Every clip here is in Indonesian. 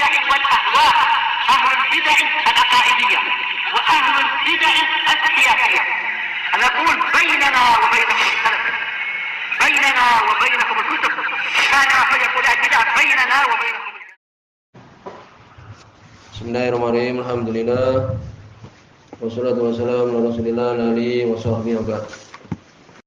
البدع والأهواء، أهل البدع العقائدية وأهل البدع السياسية. نقول بيننا وبينكم السلف، بيننا وبينكم الكتب، كان فيقول البدع بيننا وبينكم. Bismillahirrahmanirrahim. Alhamdulillah. Wassalatu wassalamu ala Rasulillah alihi washabbihi wa ba'd.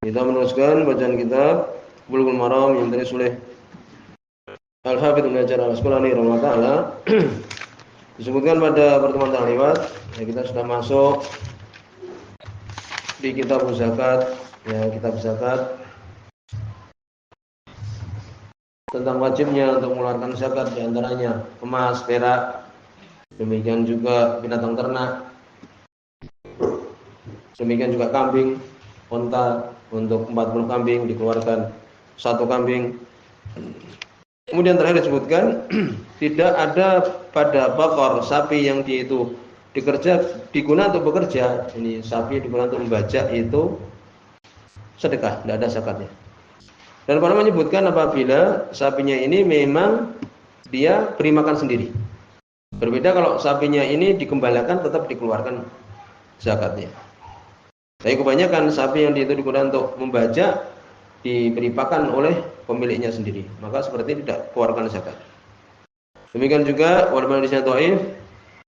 Kita meneruskan bacaan kitab Bulughul Maram yang ditulis oleh Al-Hafidz Ibnu Hajar Al-Asqalani rahimahullah taala. Disebutkan pada pertemuan terlewat, ya, kita sudah masuk di kitab zakat, ya, kitab zakat tentang wajibnya untuk mengeluarkan zakat, di antaranya emas, perak, demikian juga binatang ternak, demikian juga kambing, unta. Untuk 40 kambing dikeluarkan 1 kambing. Kemudian terakhir disebutkan tidak ada pada bakor, sapi yang dia itu digunakan untuk bekerja, ini sapi digunakan untuk membajak, itu sedekah, tidak ada zakatnya. Dan para menyebutkan apabila sapinya ini memang dia beri makan sendiri. Berbeda kalau sapinya ini digembalakan, tetap dikeluarkan zakatnya. Tapi kebanyakan sapi yang itu digunakan untuk membajak diberi pakan oleh pemiliknya sendiri, maka seperti tidak keluarkan zakat. Demikian juga walaupun hadisnya dhaif,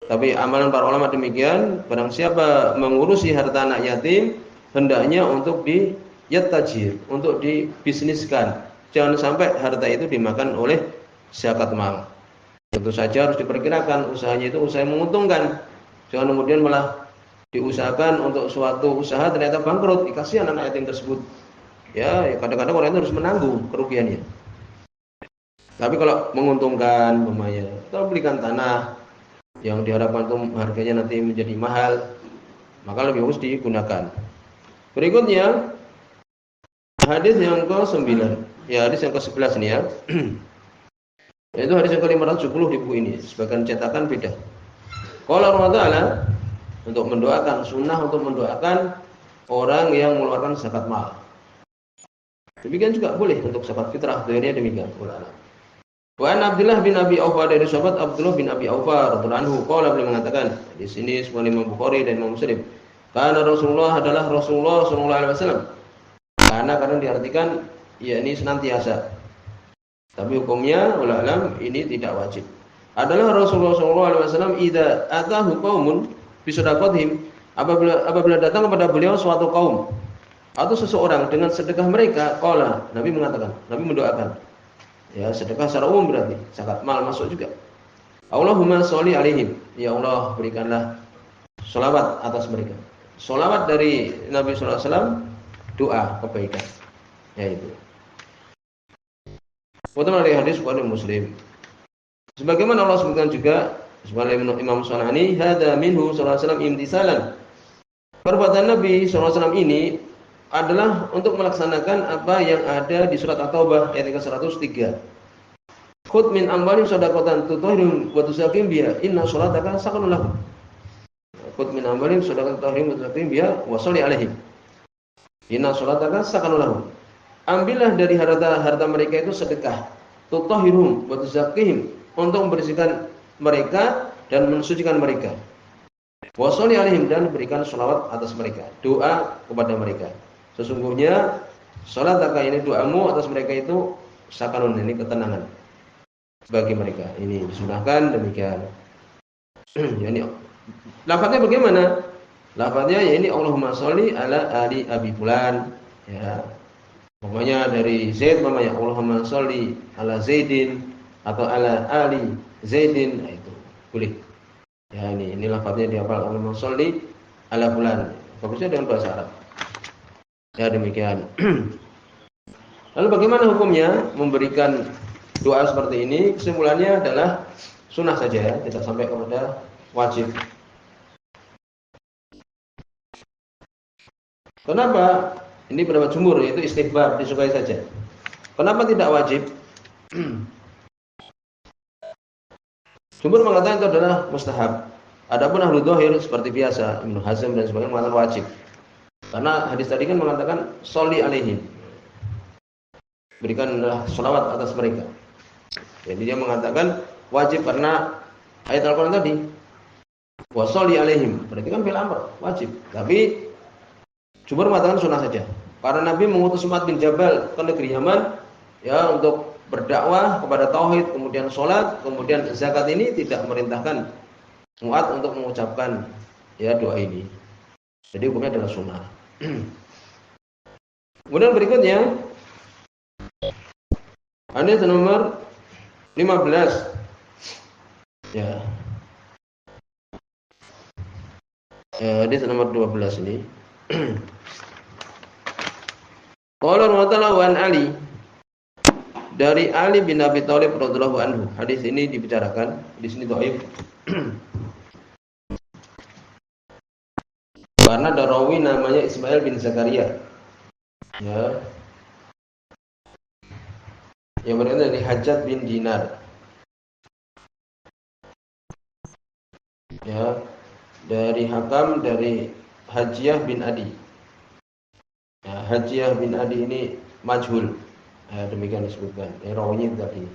tapi amalan para ulama demikian, barang siapa mengurusi harta anak yatim hendaknya untuk yatajir, untuk dibisniskan. Jangan sampai harta itu dimakan oleh zakat mal. Tentu saja harus diperkirakan usahanya itu usaha yang menguntungkan. Jangan kemudian malah diusahakan untuk suatu usaha ternyata bangkrut, kasihan anak yatim tersebut. Ya, kadang-kadang orang itu harus menanggung kerugiannya. Tapi kalau menguntungkan, umpamanya, atau belikan tanah yang diharapkan itu harganya nanti menjadi mahal, maka lebih bagus digunakan. Berikutnya hadis yang ke-9. Ya, hadis yang ke-11 ini ya. Yaitu hadis yang ke-570 di buku ini. Sebagian cetakan beda. Qala Allah Ta'ala, untuk mendoakan, sunnah untuk mendoakan orang yang mengeluarkan zakat mal. Demikian juga boleh untuk zakat fitrah, doanya demikian ulama. Wa an Abdullah bin Abi Aufa, dari sahabat Abdullah bin Abi Aufa radhiyallahu anhu, qala, beliau mengatakan, di sini semua Imam Bukhari dan Imam Muslim. Karena Rasulullah adalah Rasulullah sallallahu alaihi wasallam. Karena diartikan yakni senantiasa. Tapi hukumnya ulama ini tidak wajib. Adalah Rasulullah sallallahu alaihi wasallam idza atahu qaumun bisedaqatihim, apabila datang kepada beliau suatu kaum atau seseorang dengan sedekah mereka, qala, Nabi mengatakan, Nabi mendoakan. Ya, sedekah secara umum berarti zakat mal masuk juga. Allahumma sholli alaihim, ya Allah berikanlah sholawat atas mereka. Sholawat dari Nabi sallallahu alaihi wasallam, doa kebaikan. Yaitu. Pertama dari hadis Bukhari Muslim. Sebagaimana Allah sebutkan juga sebagaimana Imam Sanani, hada minhu sallallahu alaihi wasallam imtisalan. Perbuatan Nabi sallallahu alaihi wasallam ini adalah untuk melaksanakan apa yang ada di surat At-Taubah ayat 103. Khudh min amwalihim shadaqatan tutahhiruhum wa tuzakkihim biha inna sholataka sakanun lahum. Khudh min amwalihim shadaqatan tutahhiruhum wa tuzakkihim biha wa sholli alaihim. Inna sholataka sakanun lahum. Ambillah dari harta mereka itu sedekah, tutahhiruhum wa tuzakkihim, untuk membersihkan mereka dan mensucikan mereka. Wa sholli alaihim, dan berikan sholawat atas mereka, doa kepada mereka. Sesungguhnya salataka, ini doamu atas mereka itu sakanun, ini ketenangan bagi mereka. Ini disunahkan demikian. Yani lafaznya bagaimana? Lafaznya ya ini Allahumma sholli ala ali Abi Fulan, ya. Pokoknya dari Zaid, namanya Allahumma sholli ala Zaidin atau ala ali Zaidin, nah itu boleh. Ya, ini lafaznya dihafal, Allahumma sholli ala fulan. Bagusnya dengan bahasa Arab. Ya, demikian. Lalu bagaimana hukumnya memberikan doa seperti ini? Kesimpulannya adalah sunnah saja ya, tidak sampai kepada wajib. Kenapa? Ini pendapat jumhur, yaitu istihbab, disukai saja. Kenapa tidak wajib? Jumhur mengatakan itu adalah mustahab. Adapun ahlu dzahir seperti biasa, Ibnu Hazm dan sebagainya mengatakan wajib. Karena hadis tadi kan mengatakan sholli alaihim, berikanlah sholawat atas mereka. Jadi dia mengatakan wajib karena ayat Al-Qur'an tadi. Wa sholli alaihim. Berarti kan fi'il amr, wajib. Tapi jumhur mengatakan sunnah saja. Karena Nabi mengutus Mu'adz bin Jabal ke negeri Yaman ya untuk berdakwah kepada tauhid, kemudian salat, kemudian zakat ini tidak merintahkan Mu'adz untuk mengucapkan ya doa ini. Jadi hukumnya adalah sunnah. Kemudian berikutnya hadis nomor 15. Ya. Hadis nomor 12 ini. Qala radhiyallahu an Ali, dari Ali bin Abi Thalib radhiyallahu anhu. Hadis ini dibicarakan, di sini dhaif. Karena ada rawi namanya Ismail bin Zakaria. Ya. Yang berasal dari Hajjaj bin Dinar. Ya. Dari Hakam dari Hajjiyah bin Adi. Ya, Hajjiyah bin Adi ini majhul. Ya, demikian disebutkan. Rawinya tadi.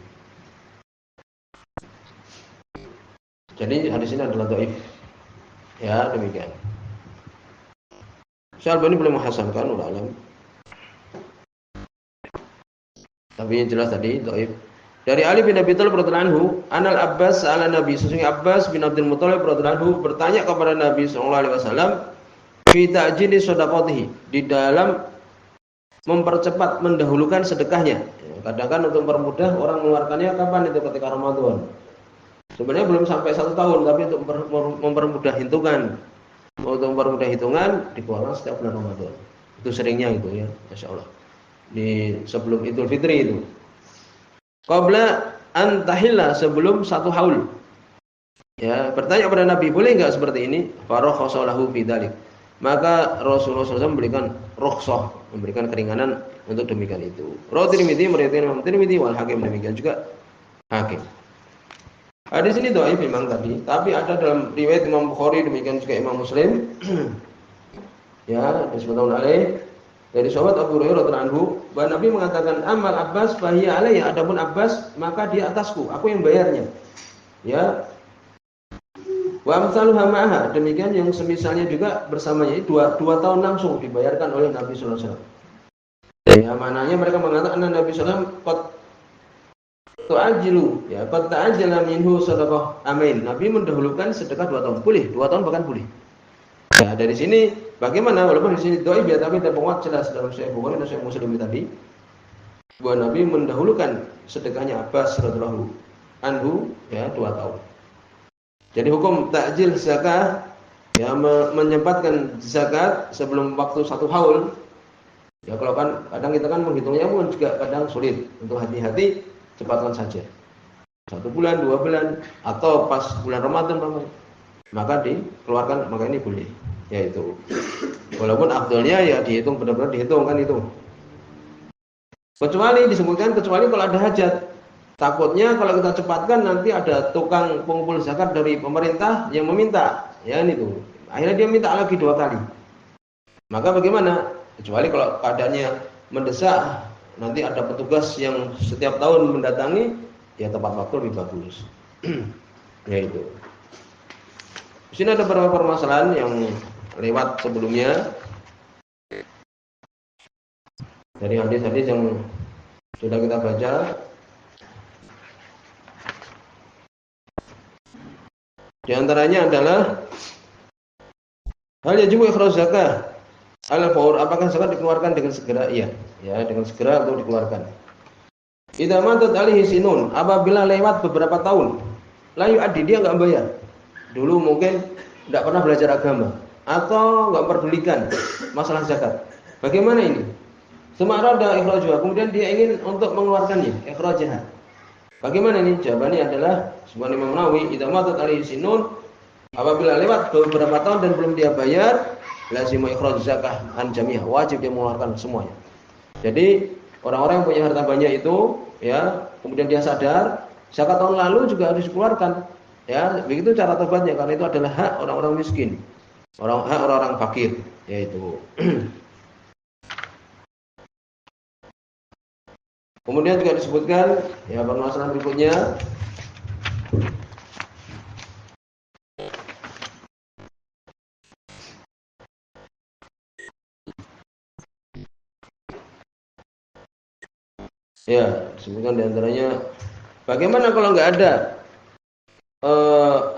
Jadi hadis ini adalah dhaif. Ya, demikian. Syalbani boleh menghasankan ulama alam. Tapi yang jelas tadi dhaif. Dari Ali bin Abi Thalib radhiyallahu anhu, Anal Abbas ala Nabi, sesungguhnya Abbas bin Abdul Muthalib radhiyallahu anhu bertanya kepada Nabi sallallahu alaihi wasallam fi ta'jili shadaqatihi, di dalam mempercepat mendahulukan sedekahnya. Kadang kan untuk mempermudah orang mengeluarkannya kapan itu ketika Ramadan. Sebenarnya belum sampai 1 tahun, tapi untuk mempermudah hitungan. Untuk mempermudah hitungan dikeluarkan setiap bulan Ramadan. Itu seringnya itu ya, Masya Allah. Di sebelum Idul Fitri itu. Qabla an tahilla, sebelum 1 haul. Ya, bertanya kepada Nabi, boleh enggak seperti ini? Farakhasu lahu fi dzalik. Maka Rasulullah SAW memberikan rukhsah, memberikan keringanan untuk demikian itu. Rawi Tirmidzi, meriwayatkan Imam Tirmidzi, wal Hakim, demikian juga Hakim. Hadis ini dhaif memang tadi, tapi ada dalam riwayat Imam Bukhari, demikian juga Imam Muslim. Ya, disebutkan oleh dari sahabat Abu Hurairah radhiyallahu anhu, bahwa Nabi mengatakan amal Abbas fahiya alayya, adapun Abbas maka dia atasku, aku yang bayarnya. Ya. Wa amsaluha ma'aha, demikian yang semisalnya juga bersamanya, 2 tahun langsung dibayarkan oleh Nabi sallallahu alaihi wasallam. Ya, maknanya mereka mengatakan Nabi sallallahu alaihi wasallam qad tu'ajilu, ya qad ta'ajjala minhu shadaqah amin. Nabi mendahulukan sedekah 2 tahun. Boleh, 2 tahun bahkan boleh. Ya, dari sini bagaimana, walaupun di sini dhaif ya, tapi terpenguat jelas dalam Sahih Bukhari dan Sahih Muslim tadi bahwa Nabi mendahulukan sedekahnya Abbas radhiyallahu anhu ya 2 tahun. Jadi hukum takjil zakat ya, menyempatkan zakat sebelum waktu 1 haul. Ya kalau kan kadang kita kan menghitungnya pun juga kadang sulit. Untuk hati-hati cepatkan saja. 1 bulan, 2 bulan atau pas bulan Ramadan maka dikeluarkan, maka ini boleh. Yaitu walaupun afdalnya ya dihitung, benar-benar dihitung kan itu. Kecuali disebutkan kecuali kalau ada hajat. Takutnya kalau kita cepatkan nanti ada tukang pengumpul zakat dari pemerintah yang meminta, ya itu. Akhirnya dia minta lagi 2 kali. Maka bagaimana? Kecuali kalau keadaannya mendesak, nanti ada petugas yang setiap tahun mendatangi, ya tepat waktu lebih bagus. Ya itu. Di sini ada beberapa permasalahan yang lewat sebelumnya dari hadis-hadis yang sudah kita baca. Di antaranya adalah hal yajibu ikhraj zakah al-fawr, apakah zakat dikeluarkan dengan segera? Iya, ya dengan segera untuk dikeluarkan. Idza matat alaihi sinun, apabila lewat beberapa tahun, la yu'addi, dia enggak bayar. Dulu mungkin enggak pernah belajar agama atau enggak memperdulikan masalah zakat. Bagaimana ini? Semarada ikhrajah, kemudian dia ingin untuk mengeluarkannya, ikhrajah. Bagaimana ini? Jawabannya adalah sebagaimana Imam Nawawi, idza matat alaihi sinun, apabila lewat beberapa tahun dan belum dia bayar, lazim ikhraj zakah an jami'ah, wajib dia mengeluarkan semuanya. Jadi orang-orang yang punya harta banyak itu ya, kemudian dia sadar zakat tahun lalu juga harus dikeluarkan. Ya, begitu cara tobatnya, karena itu adalah hak orang-orang miskin. Hak orang-orang fakir, yaitu. Kemudian juga disebutkan ya permasalahan berikutnya Ya, disebutkan diantaranya bagaimana kalau nggak ada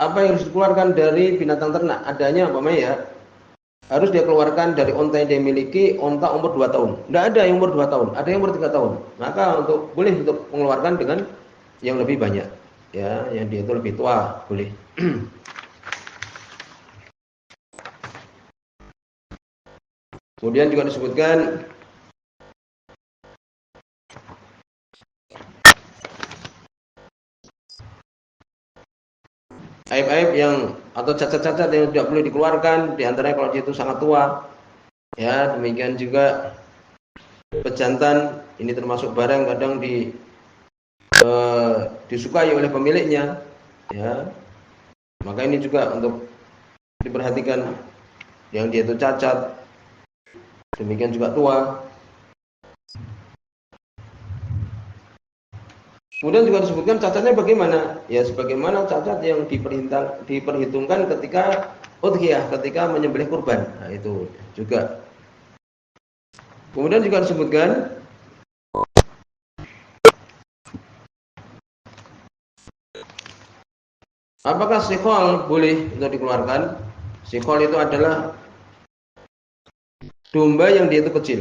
apa yang harus dikeluarkan dari binatang ternak? Adanya umpamanya ya, harus dia keluarkan dari onta yang dia miliki, onta umur 2 tahun. Tidak ada yang umur 2 tahun, ada yang umur 3 tahun. Maka boleh untuk mengeluarkan dengan yang lebih banyak. Ya, yang dia itu lebih tua, boleh. Kemudian juga disebutkan aib-aib yang atau cacat-cacat yang tidak boleh dikeluarkan, diantaranya kalau dia itu sangat tua. Ya, demikian juga pejantan, ini termasuk barang kadang disukai oleh pemiliknya. Ya, maka ini juga untuk diperhatikan, yang dia itu cacat, demikian juga tua. Kemudian juga disebutkan cacatnya bagaimana? Ya sebagaimana cacat yang diperhitungkan ketika udhiyah, ketika menyembelih kurban. Nah, itu juga. Kemudian juga disebutkan apakah sikhol boleh untuk dikeluarkan? Sikhol itu adalah domba yang dia itu kecil.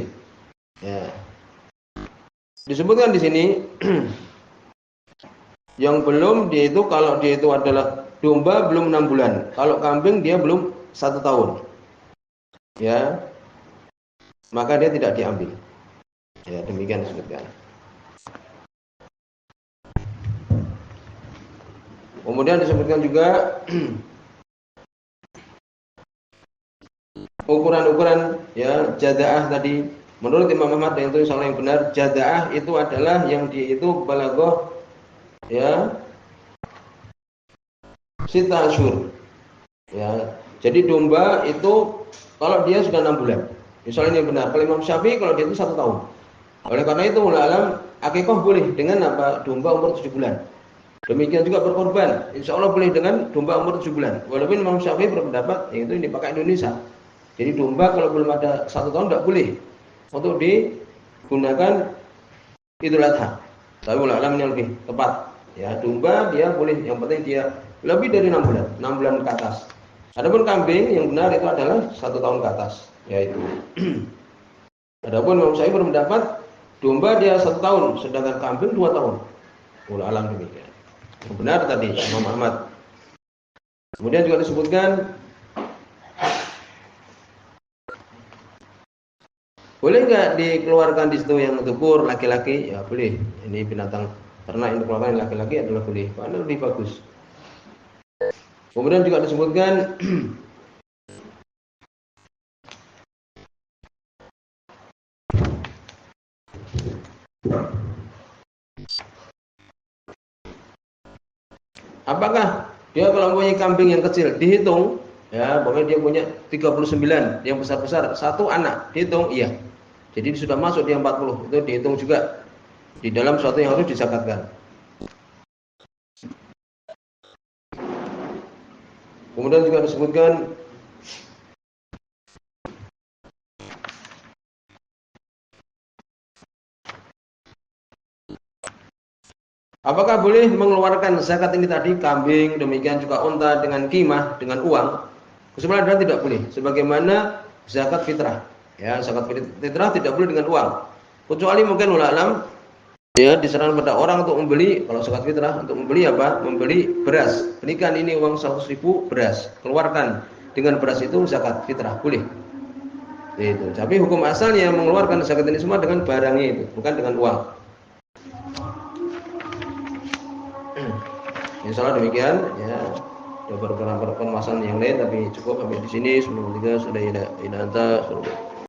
Ya. Disebutkan di sini yang belum dia itu, kalau dia itu adalah domba belum 6 bulan, kalau kambing dia belum 1 tahun, ya maka dia tidak diambil. Ya demikian disebutkan. Kemudian disebutkan juga ukuran-ukuran ya jadaah tadi. Menurut Imam Ahmad yang itu yang benar, jadaah itu adalah yang dia itu balaghah ya sita asyhur. Ya. Jadi domba itu kalau dia sudah 6 bulan. Misalnya ini benar. Kalau Imam Syafi'i kalau dia itu 1 tahun. Oleh karena itu ulama alam akikah boleh dengan apa? Domba umur 7 bulan. Demikian juga berkorban. Insya Allah boleh dengan domba umur 7 bulan. Walaupun Imam Syafi'i berpendapat yang itu ini pakai Indonesia. Jadi domba kalau belum ada 1 tahun tidak boleh untuk digunakan Idul Adha. Tapi ulama alam yang lebih tepat. Ya domba dia boleh, yang penting dia lebih dari 6 bulan, 6 bulan ke atas. Adapun kambing yang benar itu adalah 1 tahun ke atas, yaitu. Adapun Imam Syafi'i berpendapat domba dia 1 tahun, sedangkan kambing 2 tahun. Wallahu alam demikian. Yang benar tadi Imam Ahmad. Kemudian juga disebutkan boleh nggak dikeluarkan di situ yang tukur laki-laki? Ya boleh. Ini binatang ternak yang dikeluarkan laki-laki adalah boleh. Karena lebih bagus. Kemudian juga disebutkan apakah dia kalau punya kambing yang kecil dihitung ya, pokoknya dia punya 39 yang besar-besar, 1 anak dihitung, iya. Jadi sudah masuk di 40, itu dihitung juga di dalam suatu yang harus dizakatkan. Kemudian juga disebutkan apakah boleh mengeluarkan zakat ini tadi, kambing, demikian juga unta dengan qimah, dengan uang? Sebenarnya tidak boleh. Sebagaimana zakat fitrah. Ya, zakat fitrah tidak boleh dengan uang. Kecuali mungkin ulama alam ya disarankan pada orang untuk membeli, kalau zakat fitrah untuk membeli apa? Membeli beras. Berikan ini uang 100.000 beras. Keluarkan dengan beras itu zakat fitrah, boleh. Itu. Tapi hukum asalnya mengeluarkan zakat ini semua dengan barangnya itu, bukan dengan uang. Insyaallah demikian ya. Ada beberapa permasalahan yang lain tapi cukup sampai di sini. Sebelum 3 sudah ila anta